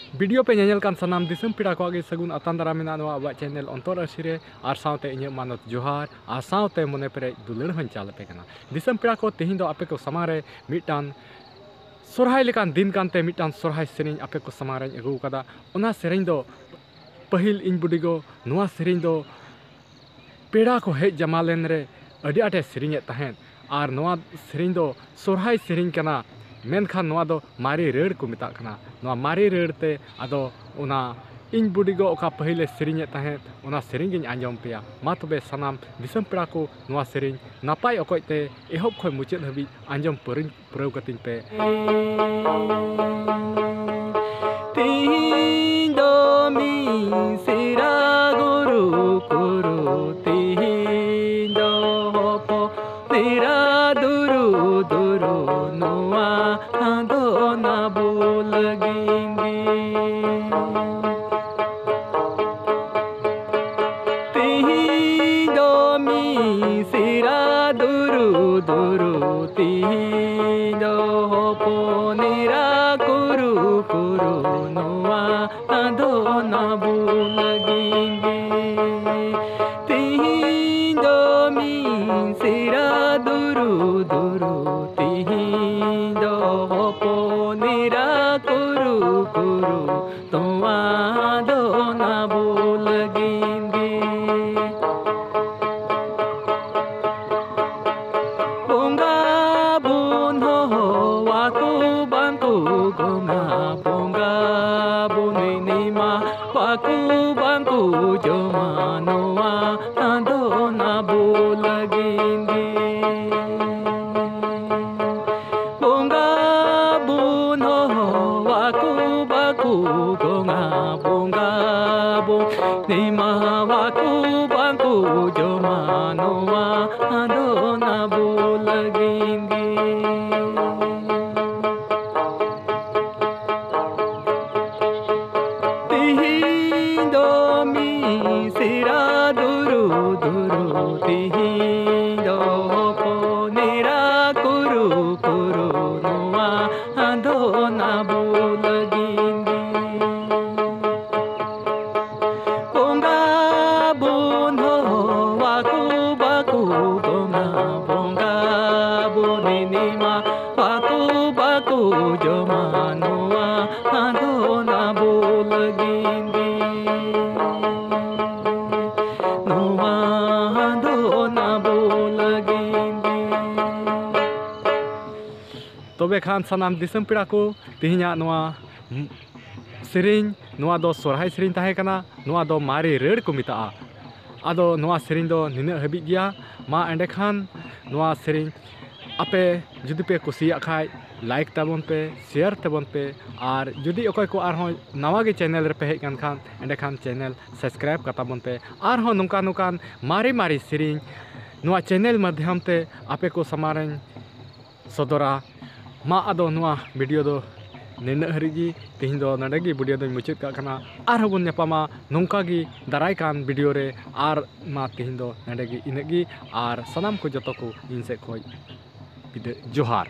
Video पे nail कान सनाम दिसम पिड़ा को आगे सगुन अतान दारा मेना नवा आबा चैनल अंतर असिरे आर साउते इᱧ मानत जोहार आर साउते मने पे दुलड़ हन चाल पे कना दिसम पिड़ा को तेहिं दो आपे को समारे मिटान सोरहाय लेकान दिन कानते मिटान सोरहाय सेरिन आपे को समारे अगु कदा ओना सेरिन दो पहिल इन बुडिगो नवा सेरिन दो पेड़ा को हेज जमालेन रे अडी आटे सेरिन तहेन आर नवा सेरिन दो सोरहाय सेरिन कना मेनखान नवा दो मारी रेड़ को मिता कना नवा मारी रेड़ ते आदो उना इन बुडिगो ओका पहिले सेरिन तहेन उना सेरिन गिन आंजम पेया मा तबे सनाम दिसम पेड़ा को नवा सेरिन नापाय अकोयते एहब खय मुचेद हबि आंजम परिन पुरव कतिन पे तीन दो मी सिरा गुरु कुरु तीन दो होपो तेरा दुरु दुरु नुआ दो ना बोल गिंगे तीन दो मी सिरा दुरु दुरु तीन दो होपो नेरा कुरु कुरु नुआ दो ना बोल गिंगे तीन दो मी सिरा दुरु दुरु तीन दो होपो नेरा कुरु कुरु नुआ दो ना बोल गिंगे बोंगा बुन हो वाकु बांकु गोंगा बोंगा बुने निमा वाकु बांकु जोमा नोआ दो ना बोल गिंगे बोंगा बुन हो वाकु बाकु गोंगा बोंगा बु निमा वाकु बांकु जोमा नोआ दो ना बोल गिंगे तीन दो मी सिरा दुरु दुरु तीन दो होपो नेरा कुरु कुरु नुआ दो ना बोल गिंगे बोंगा बुन हो वाकु बाकु गोंगा बोंगा बुने निमा वाकु बाकु जोमा नुआ दो ना बोल गिंगे नुआ दो ना बोल गिंगे तबे खान सनाम दिसम पिड़ा को तिहिना नवा सेरिन नवा दो सोरहाय सेरिन ताहे कना नवा दो मारी रेड़ को मिता आदो नवा सेरिन दो निना हबि गया मा एंडे खान नवा सेरिन आपे जुदी पे कुसिया खाय लाइक ताबन पे शेयर ताबन पे और जुदी अकोय को आरहों नवा गे चैनल रे पे हेज कान खान एंडे खान चैनल सब्सक्राइब कताबन पे आरहों नुका नुकान मारी मारी सेरिन नवा चैनल माध्यम ते आपे को समारन सदरा मा आदो नवा वीडियो दो निना हरिगी तिहिं दो नडेगी वीडियो दो मुचाद का कना आर हबन नेपामा नोंका गी दाराय कान वीडियो रे आर मा तिहिं दो नडेगी इनेगी आर सनाम को जतो को इन से खोय जोहार।